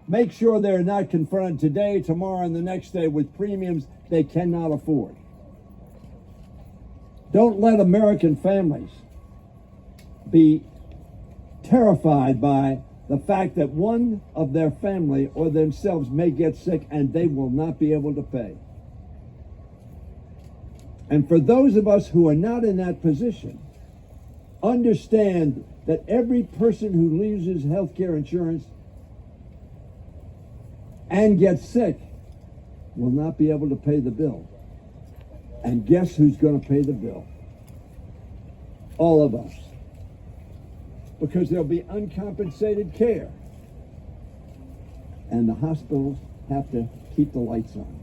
make sure they're not confronted today, tomorrow, and the next day with premiums they cannot afford. Don't let American families be terrified by the fact that one of their family or themselves may get sick and they will not be able to pay. And for those of us who are not in that position, understand that every person who loses health care insurance and gets sick will not be able to pay the bill. And guess who's going to pay the bill? All of us. Because there'll be uncompensated care. And the hospitals have to keep the lights on.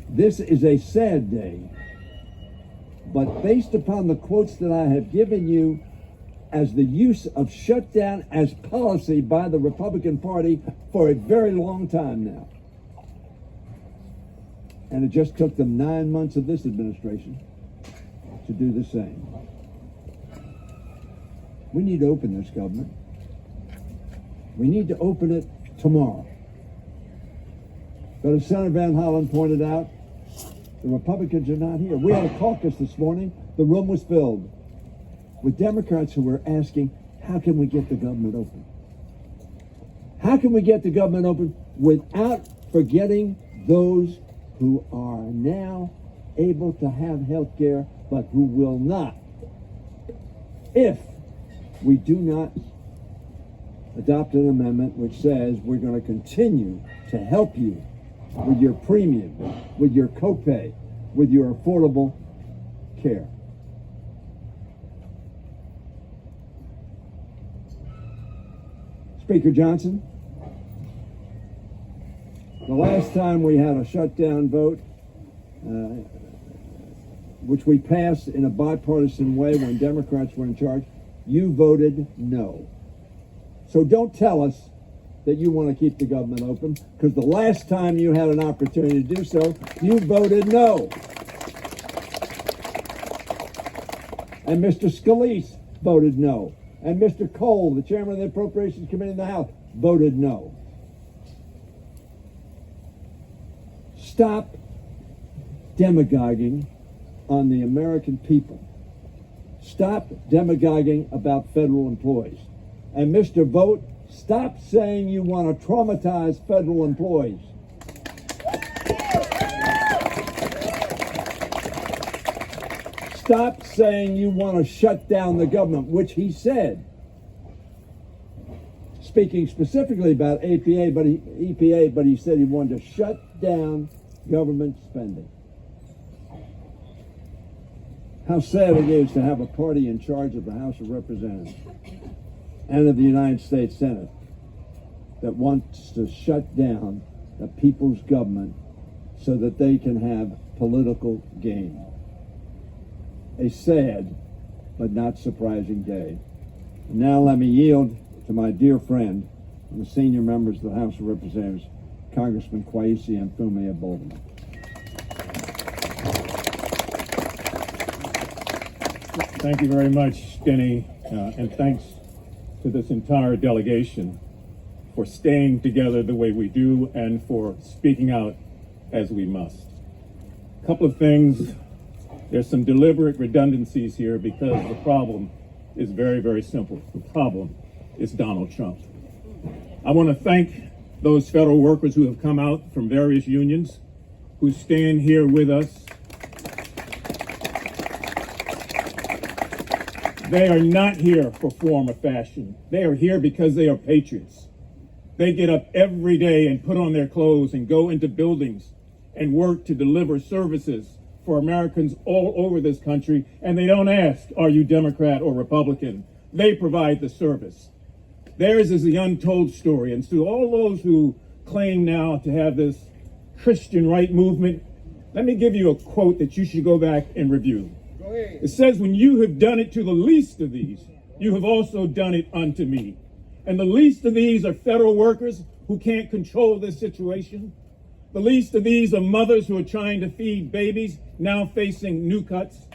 This is a sad day. But based upon the quotes that I have given you as the use of shutdown as policy by the Republican Party for a very long time now. And it just took them 9 months of this administration to do the same. We need to open this government. We need to open it tomorrow. But as Senator Van Hollen pointed out, the Republicans are not here. We had a caucus this morning. The room was filled with Democrats who were asking, how can we get the government open? How can we get the government open without forgetting those who are now able to have health care, but who will not if we do not adopt an amendment which says we're going to continue to help you with your premium, with your copay, with your affordable care. Speaker Johnson, the last time we had a shutdown vote, which we passed in a bipartisan way when Democrats were in charge, you voted no. So don't tell us that you want to keep the government open, because the last time you had an opportunity to do so, you voted no. And Mr. Scalise voted no. And Mr. Cole, the chairman of the Appropriations Committee in the House, voted no. Stop demagoguing on the American people. Stop demagoguing about federal employees. And Mr. Vote, stop saying you want to traumatize federal employees. Stop saying you want to shut down the government, which he said. Speaking specifically about EPA, but he said he wanted to shut down government spending. How sad it is to have a party in charge of the House of Representatives and of the United States Senate that wants to shut down the people's government so that they can have political gain. A sad but not surprising day. And now let me yield to my dear friend and the senior members of the House of Representatives, Congressman Kwesi Mfume of Baltimore. Thank you very much, Denny, and thanks to this entire delegation for staying together the way we do and for speaking out as we must. A couple of things. There's some deliberate redundancies here because the problem is very, very simple. The problem is Donald Trump. I want to thank those federal workers who have come out from various unions, who stand here with us. They are not here for form or fashion. They are here because they are patriots. They get up every day and put on their clothes and go into buildings and work to deliver services for Americans all over this country, and they don't ask, are you Democrat or Republican? They provide the service. Theirs is the untold story. And to all those who claim now to have this Christian right movement, let me give you a quote that you should go back and review. Go ahead. It says, when you have done it to the least of these, you have also done it unto me. And the least of these are federal workers who can't control this situation. The least of these are mothers who are trying to feed babies, now facing new cuts.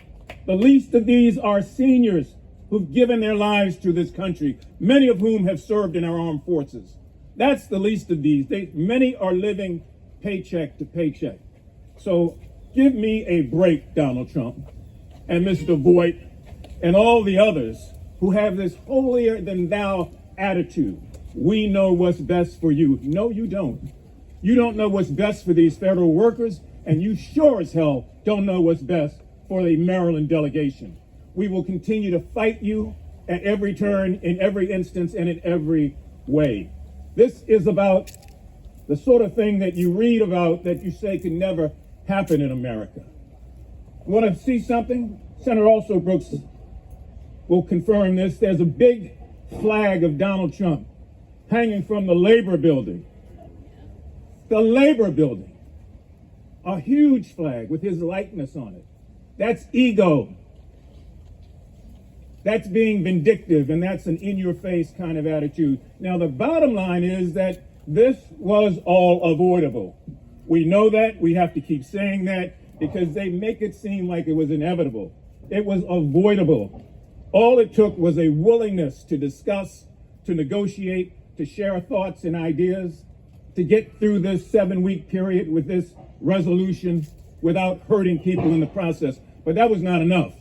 The least of these are seniors who've given their lives to this country, many of whom have served in our armed forces. That's the least of these. Many are living paycheck to paycheck. So give me a break, Donald Trump and Mr. Voigt and all the others who have this holier than thou attitude. We know what's best for you. No, you don't. You don't know what's best for these federal workers, and you sure as hell don't know what's best for the Maryland delegation. We will continue to fight you at every turn, in every instance, and in every way. This is about the sort of thing that you read about that you say can never happen in America. Want to see something? Senator Alsobrooks will confirm this. There's a big flag of Donald Trump hanging from the Labor Building. The Labor Building. A huge flag with his likeness on it. That's ego. That's being vindictive, and that's an in-your-face kind of attitude. Now, the bottom line is that this was all avoidable. We know that. We have to keep saying that because they make it seem like it was inevitable. It was avoidable. All it took was a willingness to discuss, to negotiate, to share thoughts and ideas, to get through this 7-week period with this resolution without hurting people in the process. But that was not enough.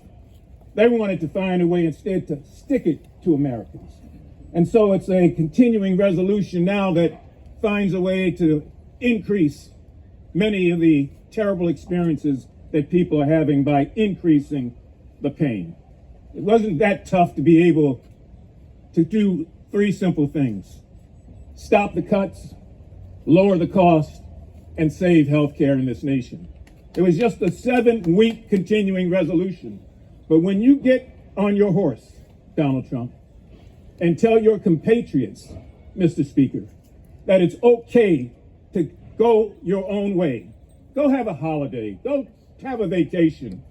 They wanted to find a way instead to stick it to Americans. And so it's a continuing resolution now that finds a way to increase many of the terrible experiences that people are having by increasing the pain. It wasn't that tough to be able to do 3 simple things: stop the cuts, lower the cost, and save healthcare in this nation. It was just a 7-week continuing resolution. But when you get on your horse, Donald Trump, and tell your compatriots, Mr. Speaker, that it's okay to go your own way, go have a holiday, go have a vacation,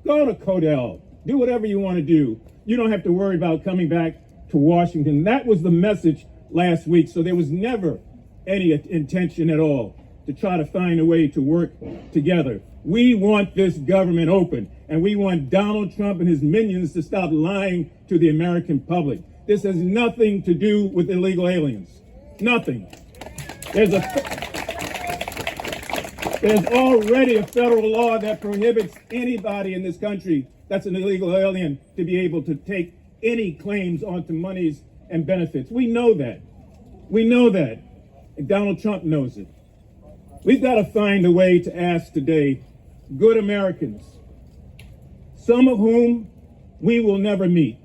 go to Codell, do whatever you want to do. You don't have to worry about coming back to Washington. That was the message last week. So there was never any intention at all to try to find a way to work together. We want this government open, and we want Donald Trump and his minions to stop lying to the American public. This has nothing to do with illegal aliens. Nothing. There's already a federal law that prohibits anybody in this country that's an illegal alien to be able to take any claims onto monies and benefits. We know that. We know that. And Donald Trump knows it. We've got to find a way to ask today good Americans, some of whom we will never meet.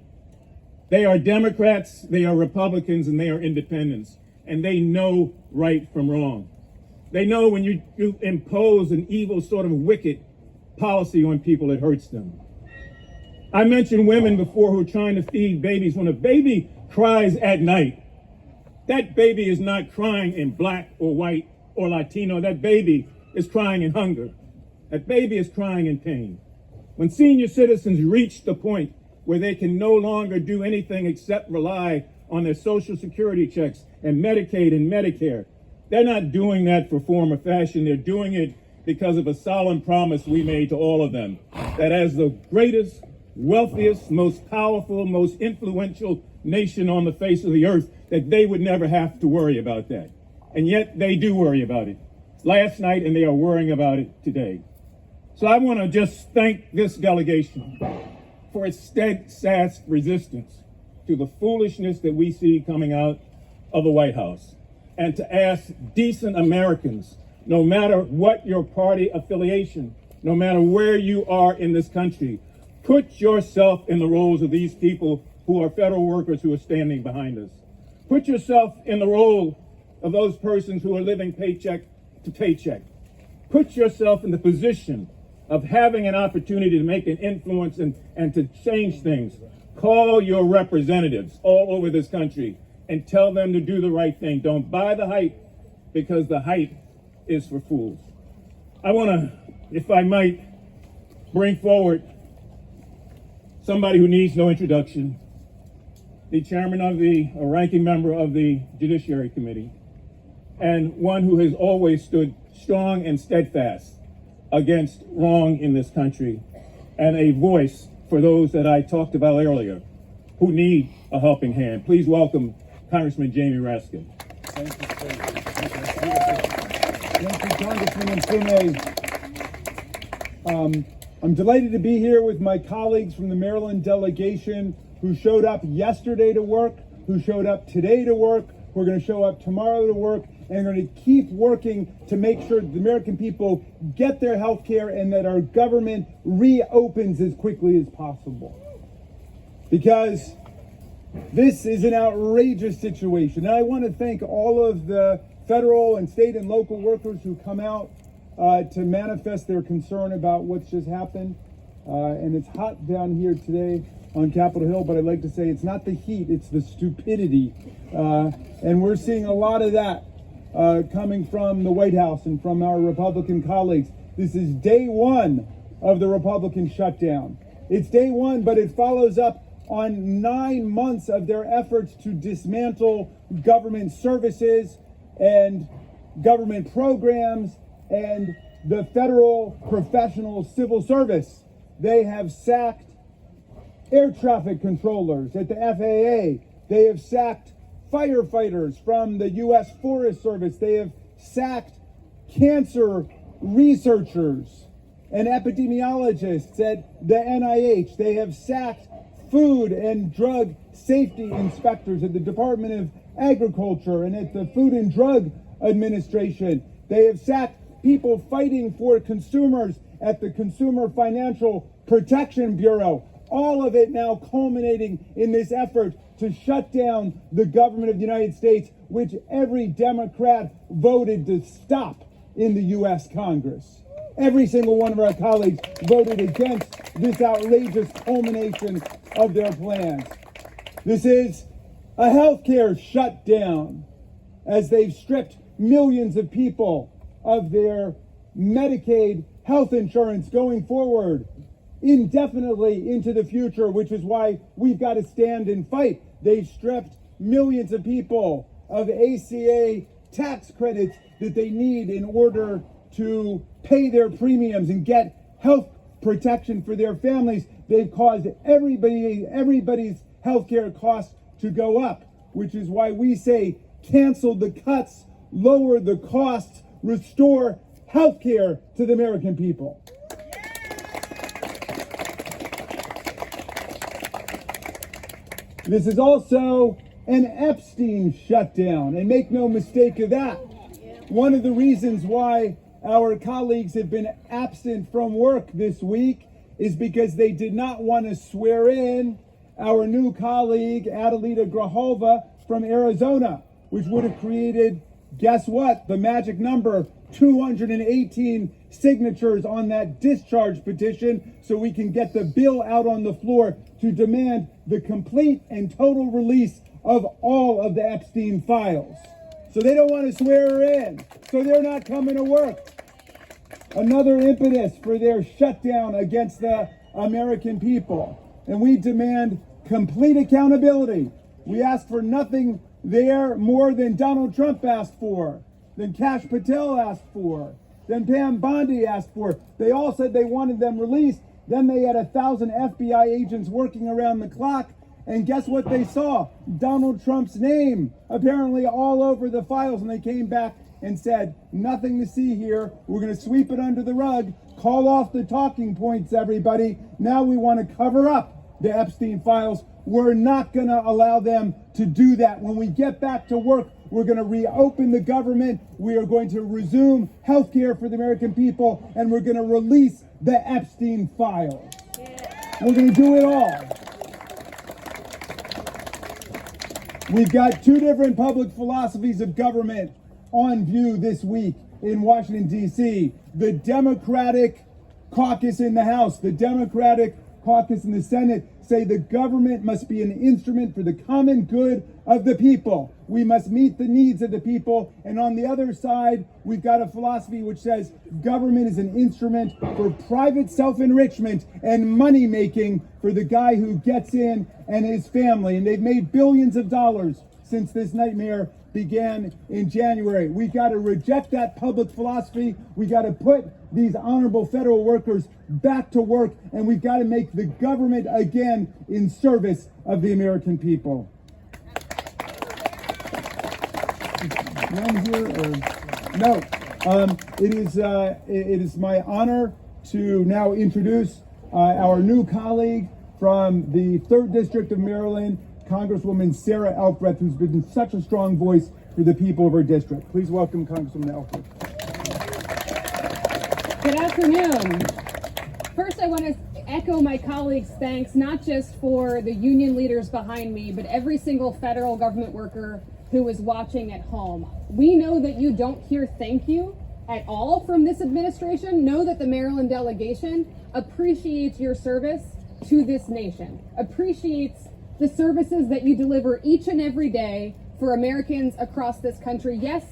They are Democrats, they are Republicans, and they are independents. And they know right from wrong. They know when you impose an evil sort of wicked policy on people, it hurts them. I mentioned women before who are trying to feed babies. When a baby cries at night, that baby is not crying in black or white or Latino. That baby is crying in hunger. That baby is crying in pain. When senior citizens reach the point where they can no longer do anything except rely on their Social Security checks and Medicaid and Medicare, they're not doing that for form or fashion. They're doing it because of a solemn promise we made to all of them, that as the greatest, wealthiest, most powerful, most influential nation on the face of the earth, that they would never have to worry about that. And yet they do worry about it last night, and they are worrying about it today. So I want to just thank this delegation for its steadfast resistance to the foolishness that we see coming out of the White House, and to ask decent Americans, no matter what your party affiliation, no matter where you are in this country, put yourself in the roles of these people who are federal workers who are standing behind us. Put yourself in the role of those persons who are living paycheck to paycheck. Put yourself in the position of having an opportunity to make an influence and to change things. Call your representatives all over this country and tell them to do the right thing. Don't buy the hype, because the hype is for fools. I want to, if I might, bring forward somebody who needs no introduction, the chairman of a ranking member of the Judiciary Committee, and one who has always stood strong and steadfast against wrong in this country, and a voice for those that I talked about earlier who need a helping hand. Please welcome Congressman Jamie Raskin. Thank you, Congressman Finney. I'm delighted to be here with my colleagues from the Maryland delegation who showed up yesterday to work, who showed up today to work, who are going to show up tomorrow to work, and are going to keep working to make sure that the American people get their health care and that our government reopens as quickly as possible. Because this is an outrageous situation. And I want to thank all of the federal and state and local workers who come out to manifest their concern about what's just happened. And it's hot down here today on Capitol Hill, but I'd like to say it's not the heat, it's the stupidity. And we're seeing a lot of that coming from the White House and from our Republican colleagues. This is day one of the Republican shutdown. It's day one, but it follows up on 9 months of their efforts to dismantle government services and government programs and the federal professional civil service. They have sacked air traffic controllers at the FAA. They have sacked firefighters from the U.S. Forest Service. They have sacked cancer researchers and epidemiologists at the NIH. They have sacked food and drug safety inspectors at the Department of Agriculture and at the Food and Drug Administration. They have sacked people fighting for consumers at the Consumer Financial Protection Bureau. All of it now culminating in this effort to shut down the government of the United States, which every Democrat voted to stop in the U.S. Congress. Every single one of our colleagues voted against this outrageous culmination of their plans. This is a healthcare shutdown as they've stripped millions of people of their Medicaid health insurance going forward indefinitely into the future, which is why we've got to stand and fight. They've stripped millions of people of ACA tax credits that they need in order to pay their premiums and get health protection for their families. They've caused everybody's healthcare costs to go up, which is why we say cancel the cuts, lower the costs, restore healthcare to the American people. This is also an Epstein shutdown, and make no mistake of that. One of the reasons why our colleagues have been absent from work this week is because they did not want to swear in our new colleague, Adelita Grijalva from Arizona, which would have created, guess what, the magic number, 218 signatures on that discharge petition so we can get the bill out on the floor to demand the complete and total release of all of the Epstein files. So they don't want to swear her in, so they're not coming to work. Another impetus for their shutdown against the American people. And we demand complete accountability. We ask for nothing there more than Donald Trump asked for, than Kash Patel asked for, than Pam Bondi asked for. They all said they wanted them released. Then they had 1,000 FBI agents working around the clock. And guess what they saw? Donald Trump's name apparently all over the files. And they came back and said, nothing to see here. We're going to sweep it under the rug. Call off the talking points, everybody. Now we want to cover up the Epstein files. We're not going to allow them to do that. When we get back to work, we're going to reopen the government. We are going to resume health care for the American people. And we're going to release the Epstein files. We're going to do it all. We've got two different public philosophies of government on view this week in Washington, D.C. The Democratic caucus in the House, the Democratic caucus in the Senate say the government must be an instrument for the common good of the people. We must meet the needs of the people. And on the other side, we've got a philosophy which says government is an instrument for private self-enrichment and money making for the guy who gets in and his family. And they've made billions of dollars since this nightmare began in January. We got to reject that public philosophy. We got to put these honorable federal workers back to work, and we've got to make the government again in service of the American people. none here? Or, no. It is my honor to now introduce our new colleague from the 3rd District of Maryland, Congresswoman Sarah Elfreth, who's been such a strong voice for the people of her district. Please welcome Congresswoman Elfreth. Good afternoon. First, I want to echo my colleagues' thanks, not just for the union leaders behind me, but every single federal government worker who is watching at home. We know that you don't hear thank you at all from this administration. Know that the Maryland delegation appreciates your service to this nation, appreciates the services that you deliver each and every day for Americans across this country. Yes,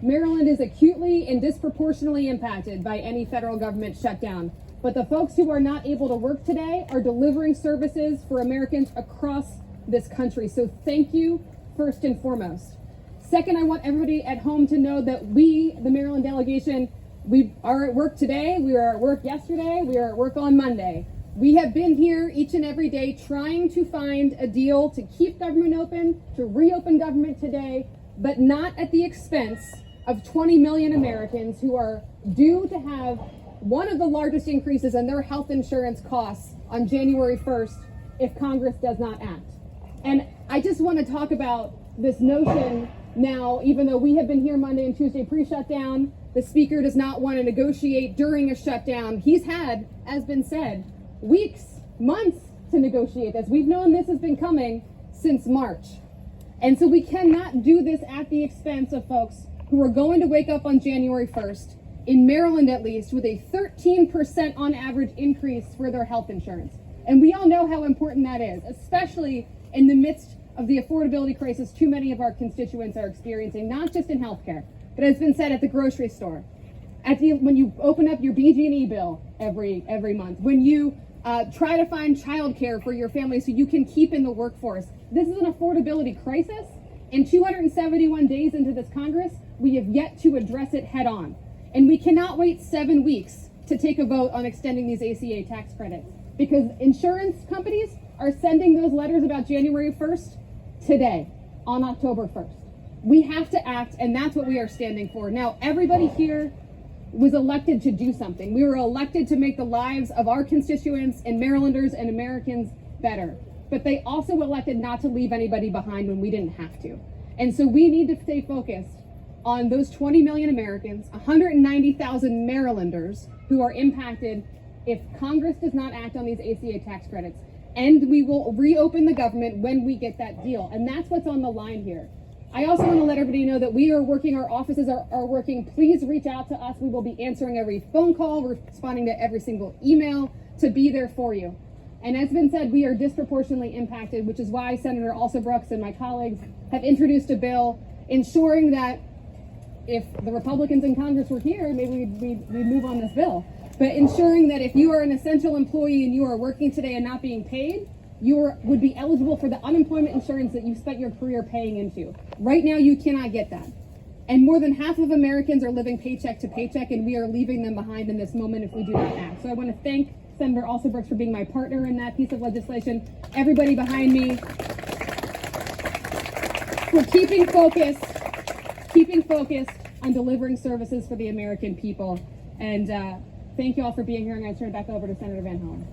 Maryland is acutely and disproportionately impacted by any federal government shutdown, but the folks who are not able to work today are delivering services for Americans across this country. So thank you, first and foremost. Second, I want everybody at home to know that we, the Maryland delegation, we are at work today, we were at work yesterday, we are at work on Monday. We have been here each and every day trying to find a deal to keep government open, to reopen government today, but not at the expense of 20 million Americans who are due to have one of the largest increases in their health insurance costs on January 1st if Congress does not act. And I just want to talk about this notion now, even though we have been here Monday and Tuesday pre-shutdown, the Speaker does not want to negotiate during a shutdown. He's had, as been said, weeks, months to negotiate this. We've known this has been coming since March. And so we cannot do this at the expense of folks who are going to wake up on January 1st, in Maryland at least, with a 13% on average increase for their health insurance. And we all know how important that is, especially in the midst of the affordability crisis too many of our constituents are experiencing, not just in healthcare, but as has been said, at the grocery store, when you open up your BG&E bill every month, when you try to find childcare for your family so you can keep in the workforce. This is an affordability crisis, and 271 days into this Congress, we have yet to address it head on. And we cannot wait 7 weeks to take a vote on extending these ACA tax credits, because insurance companies are sending those letters about January 1st today, on October 1st. We have to act, and that's what we are standing for. Now, everybody here was elected to do something. We were elected to make the lives of our constituents and Marylanders and Americans better. But they also elected not to leave anybody behind when we didn't have to. And so we need to stay focused on those 20 million Americans, 190,000 Marylanders who are impacted if Congress does not act on these ACA tax credits. And we will reopen the government when we get that deal. And that's what's on the line here. I also want to let everybody know that we are working, our offices are working. Please reach out to us. We will be answering every phone call, responding to every single email to be there for you. And as been said, we are disproportionately impacted, which is why Senator Alsobrooks and my colleagues have introduced a bill ensuring that if the Republicans in Congress were here, maybe we'd move on this bill. But ensuring that if you are an essential employee and you are working today and not being paid, you would be eligible for the unemployment insurance that you spent your career paying into. Right now, you cannot get that. And more than half of Americans are living paycheck to paycheck, and we are leaving them behind in this moment if we do not act. So I want to thank Senator Alsobrooks for being my partner in that piece of legislation. Everybody behind me for keeping focused on delivering services for the American people. And thank you all for being here. I'm going to turn it back over to Senator Van Hollen.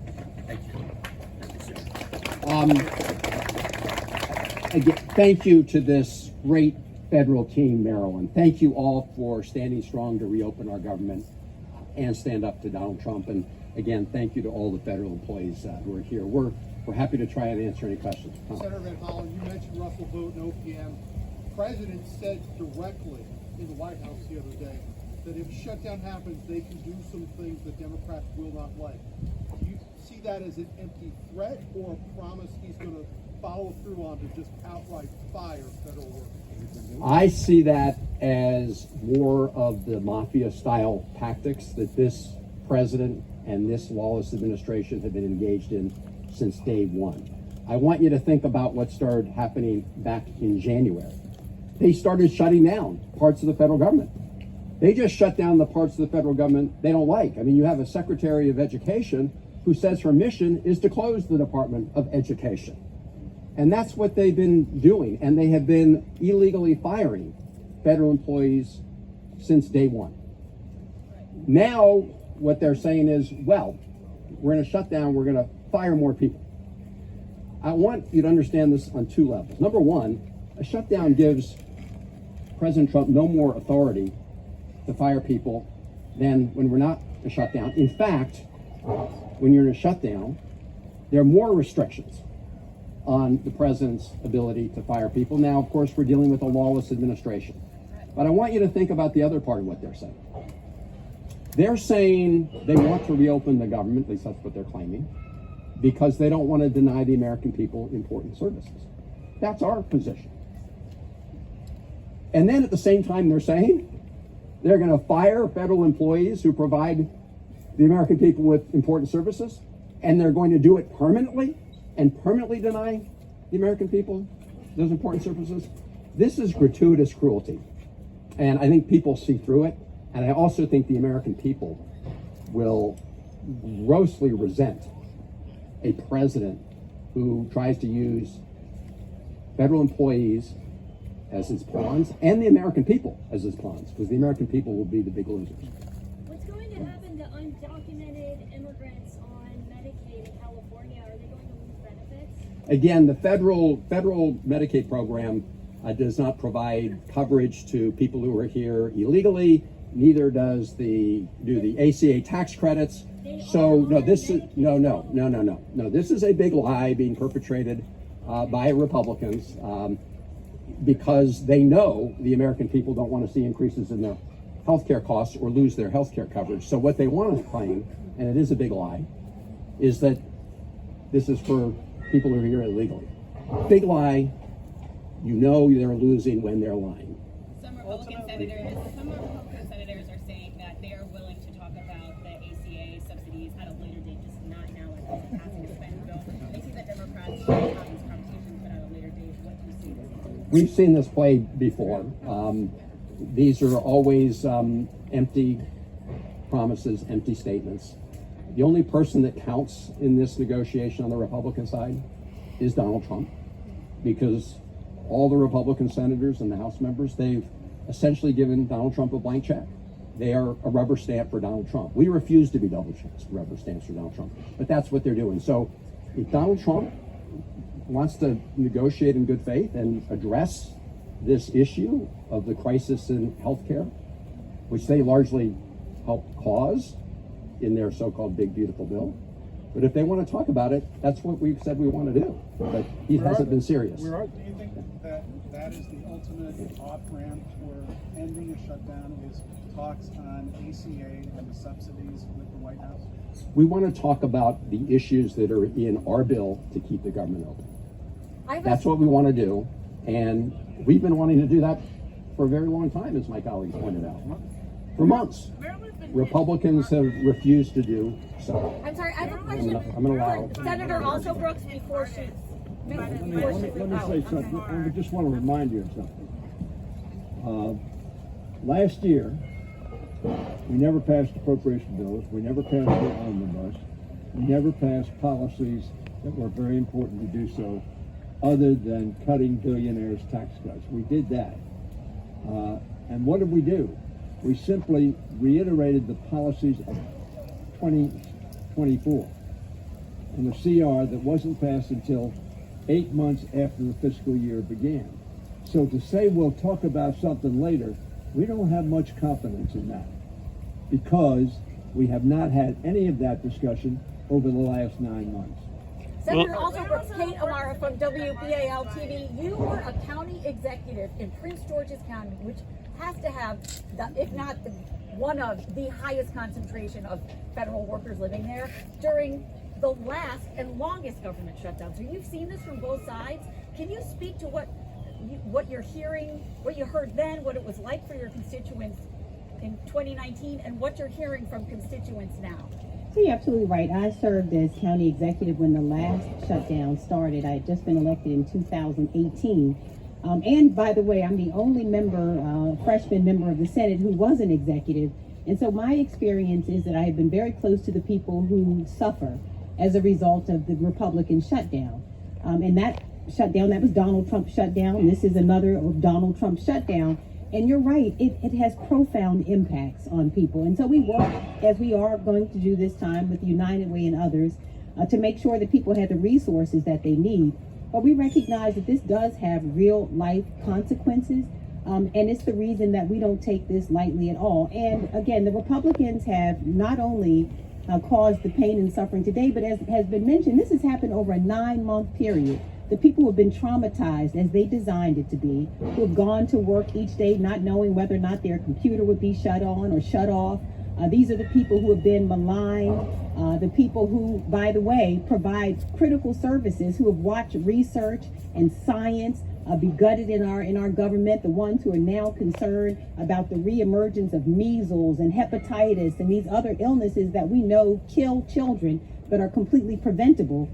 Again, thank you to this great federal team, Maryland. Thank you all for standing strong to reopen our government and stand up to Donald Trump. And again, thank you to all the federal employees who are here. We're happy to try and answer any questions. Senator Van Hollen, you mentioned Russell Vote and OPM. The president said directly in the White House the other day that if shutdown happens, they can do some things that Democrats will not like. Do you see that as an empty threat or a promise he's going to follow through on to just outright fire federal workers? I see that as more of the mafia-style tactics that this president and this lawless administration have been engaged in since day one. I want you to think about what started happening back in January. They started shutting down parts of the federal government. They just shut down the parts of the federal government they don't like. I mean, you have a Secretary of Education who says her mission is to close the Department of Education. And that's what they've been doing. And they have been illegally firing federal employees since day one. Now, what they're saying is, well, we're in a shutdown, we're going to fire more people. I want you to understand this on two levels. Number one, a shutdown gives President Trump no more authority to fire people than when we're not a shutdown. In fact, when you're in a shutdown, there are more restrictions on the president's ability to fire people. Now, of course, we're dealing with a lawless administration. But I want you to think about the other part of what they're saying. They're saying they want to reopen the government, at least that's what they're claiming, because they don't want to deny the American people important services. That's our position. And then at the same time, they're saying they're going to fire federal employees who provide the American people with important services, and they're going to do it permanently and permanently deny the American people those important services. This is gratuitous cruelty. And I think people see through it. And I also think the American people will grossly resent a president who tries to use federal employees as his pawns and the American people as his pawns, because the American people will be the big losers. What's going to happen to undocumented immigrants on Medicaid in California? Are they going to lose benefits? Again, the federal Medicaid program does not provide coverage to people who are here illegally. Neither does the ACA tax credits. So no, this is no. This is a big lie being perpetrated by Republicans because they know the American people don't want to see increases in their healthcare costs or lose their healthcare coverage. So what they want to claim, and it is a big lie, is that this is for people who are here illegally. Big lie. You know they're losing when they're lying. Some Republican senators are saying that they are willing to talk about the ACA subsidies at a later date, just not now as a passing a spending bill. They see that Democrats should have these conversations, but at a later date. What do you see this as? We've seen this play before. These are always empty promises, empty statements. The only person that counts in this negotiation on the Republican side is Donald Trump, because all the Republican senators and the House members, they've essentially given Donald Trump a blank check. They are a rubber stamp for Donald Trump. We refuse to be rubber stamps for Donald Trump, but that's what they're doing. So if Donald Trump wants to negotiate in good faith and address this issue of the crisis in healthcare, which they largely helped cause in their so-called big, beautiful bill, but if they want to talk about it, that's what we've said we want to do. But he hasn't been serious. Do you think that is the ultimate off-ramp for ending a shutdown, is talks on ACA and the subsidies with the White House? We want to talk about the issues that are in our bill to keep the government open. That's what we want to do. And we've been wanting to do that for a very long time, as my colleagues pointed out. For months. Republicans have refused to do so. I'm sorry, I have a question. I'm going to allow Senator Alsobrooks before she. Let me say something. I just want to remind you of something. Last year, we never passed appropriation bills. We never passed the omnibus. We never passed policies that were very important to do so, other than cutting billionaires' tax cuts. We did that. And what did we do? We simply reiterated the policies of 2024 and the CR that wasn't passed until 8 months after the fiscal year began. So to say we'll talk about something later, we don't have much confidence in that, because we have not had any of that discussion over the last 9 months. Senator Alsobrooks, Kate Amara from WBAL TV. You were a county executive in Prince George's County, which has to have, if not one of the highest concentration of federal workers living there during the last and longest government shutdown. So you've seen this from both sides. Can you speak to what you're hearing, what you heard then, what it was like for your constituents in 2019, and what you're hearing from constituents now? So you're absolutely right. I served as county executive when the last shutdown started. I had just been elected in 2018. And by the way, I'm the only freshman member of the Senate who was an executive. And so my experience is that I have been very close to the people who suffer as a result of the Republican shutdown. And that shutdown, that was Donald Trump's shutdown. This is another of Donald Trump's shutdown. And you're right, it has profound impacts on people. And so we work, as we are going to do this time with United Way and others, to make sure that people have the resources that they need. But we recognize that this does have real life consequences. And it's the reason that we don't take this lightly at all. And again, the Republicans have not only caused the pain and suffering today, but as has been mentioned, this has happened over a 9-month period. The people who have been traumatized as they designed it to be, who have gone to work each day not knowing whether or not their computer would be shut on or shut off. These are the people who have been maligned, the people who, by the way, provide critical services, who have watched research and science be gutted in our government, the ones who are now concerned about the reemergence of measles and hepatitis and these other illnesses that we know kill children but are completely preventable.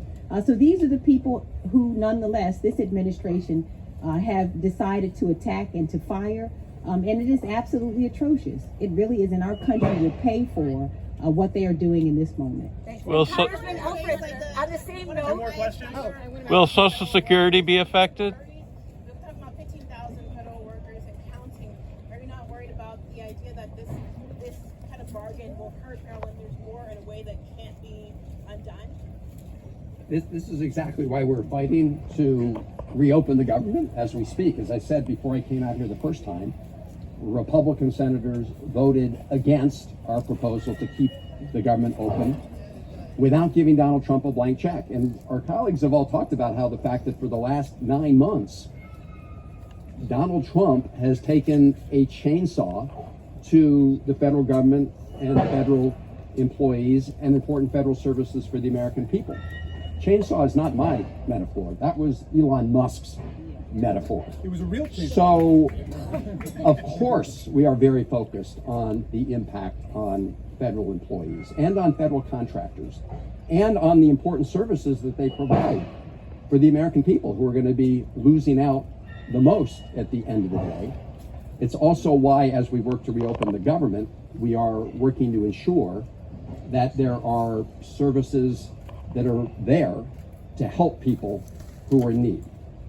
So these are the people who, nonetheless, this administration have decided to attack and to fire. And it is absolutely atrocious. It really is, and our country would pay for what they are doing in this moment. Well, Congressman Elfreth, on the same note. One more question. Will Social Security be affected? We're talking about 15,000 federal workers and counting. Are you not worried about the idea that this kind of bargain will hurt Marylanders more in a way that can't be undone? This is exactly why we're fighting to reopen the government as we speak. As I said before I came out here the first time, Republican senators voted against our proposal to keep the government open without giving Donald Trump a blank check. And our colleagues have all talked about how the fact that for the last 9 months, Donald Trump has taken a chainsaw to the federal government and federal employees and important federal services for the American people. Chainsaw is not my metaphor. That was Elon Musk's metaphor. It was a real chainsaw. So, of course, we are very focused on the impact on federal employees and on federal contractors and on the important services that they provide for the American people who are going to be losing out the most at the end of the day. It's also why, as we work to reopen the government, we are working to ensure that there are services that are there to help people who are in need.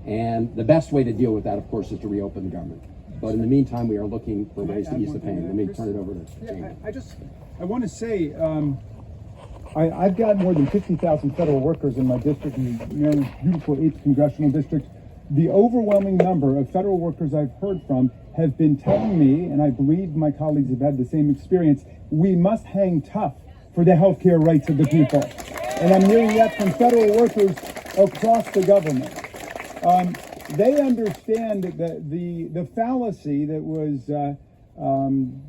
And the best way to deal with that, of course, is to reopen the government. But in the meantime, we are looking for ways to ease the pain. Let me turn it over to Jamie. I want to say, I've got more than 50,000 federal workers in my district, in Maryland's beautiful 8th congressional district. The overwhelming number of federal workers I've heard from have been telling me, and I believe my colleagues have had the same experience, we must hang tough for the healthcare rights of the people. And I'm hearing that from federal workers across the government. They understand that the fallacy that was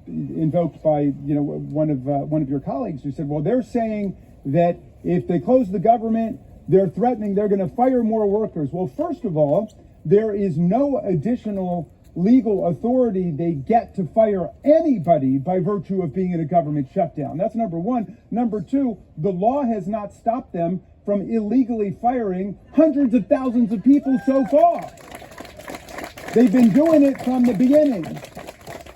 invoked by one of your colleagues who said, well, they're saying that if they close the government, they're threatening they're going to fire more workers. Well, first of all, there is no additional legal authority they get to fire anybody by virtue of being in a government shutdown. That's number one. Number two, the law has not stopped them from illegally firing hundreds of thousands of people so far. They've been doing it from the beginning.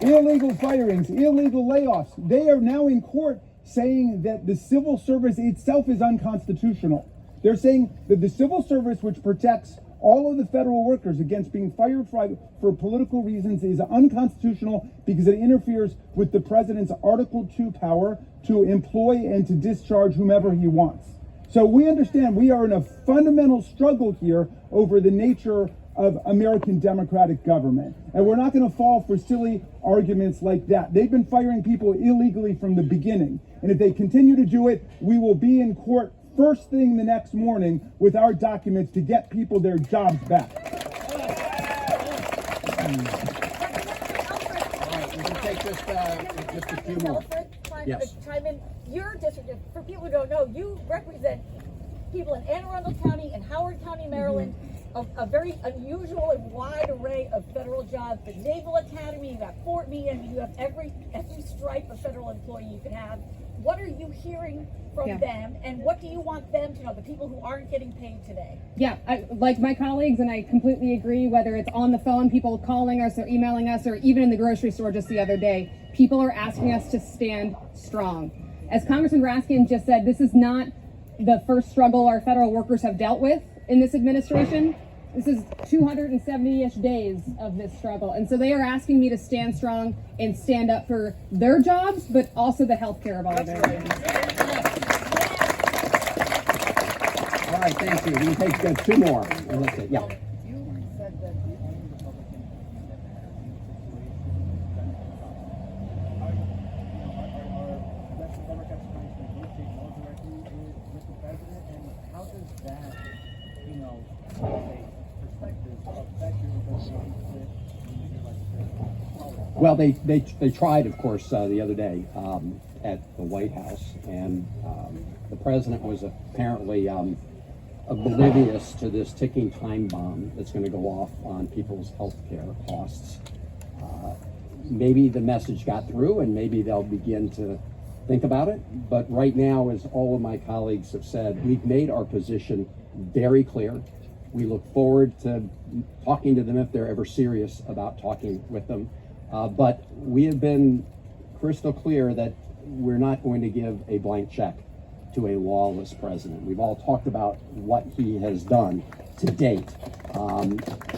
Illegal firings, illegal layoffs. They are now in court saying that the civil service itself is unconstitutional. They're saying that the civil service, which protects all of the federal workers against being fired for political reasons, is unconstitutional because it interferes with the president's Article 2 power to employ and to discharge whomever he wants. So we understand we are in a fundamental struggle here over the nature of American democratic government. And we're not going to fall for silly arguments like that. They've been firing people illegally from the beginning. And if they continue to do it, we will be in court first thing the next morning with our documents to get people their jobs back. All right, we can take just a few more. Yes. Chime in. Your district, for people who don't know, you represent people in Anne Arundel County and Howard County, Maryland, a very unusual and wide array of federal jobs. The Naval Academy, you got Fort Meade, you have every stripe of federal employee you could have. What are you hearing from them, and what do you want them to know, the people who aren't getting paid today? Yeah, like my colleagues, and I completely agree, whether it's on the phone, people calling us or emailing us, or even in the grocery store just the other day, people are asking us to stand strong. As Congressman Raskin just said, this is not the first struggle our federal workers have dealt with in this administration. This is 270-ish days of this struggle. And so they are asking me to stand strong and stand up for their jobs, but also the health care of all Americans. All right, thank you. We can take two more. And let's see. Yeah. You said that the only Republican that had are Democrats going to negotiate more directly with the president, and how does that, perspective affect your negotiations with your legislature? Well, they tried, of course, the other day at the White House, and the president was apparently oblivious to this ticking time bomb that's going to go off on people's health care costs. Maybe the message got through, and maybe they'll begin to think about it. But right now, as all of my colleagues have said, we've made our position very clear. We look forward to talking to them if they're ever serious about talking with them. But we have been crystal clear that we're not going to give a blank check to a lawless president. We've all talked about what he has done to date,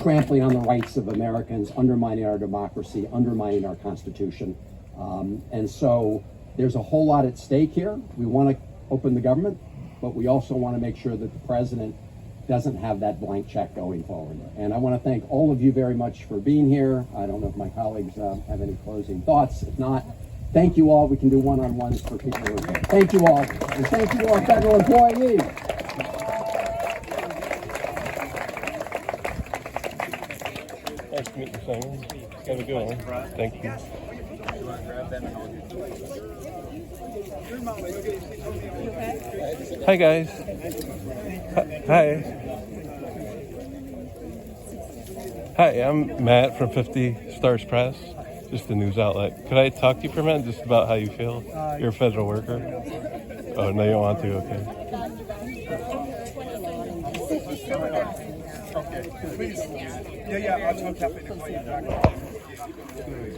trampling on the rights of Americans, undermining our democracy, undermining our Constitution. And so there's a whole lot at stake here. We want to open the government, but we also want to make sure that the president doesn't have that blank check going forward. And I want to thank all of you very much for being here. I don't know if my colleagues have any closing thoughts. If not, thank you all. We can do one-on-ones for people who are here. Thank you all. And thank you all federal employees. Nice to meet you, Simon. Have a good one. Thank you. Hi, guys. Hi. Hi, I'm Matt from 50 Stars Press, just a news outlet. Could I talk to you for a minute just about how you feel? You're a federal worker? Oh, no, you don't want to? Okay. Okay, please. Yeah, I'll talk to you.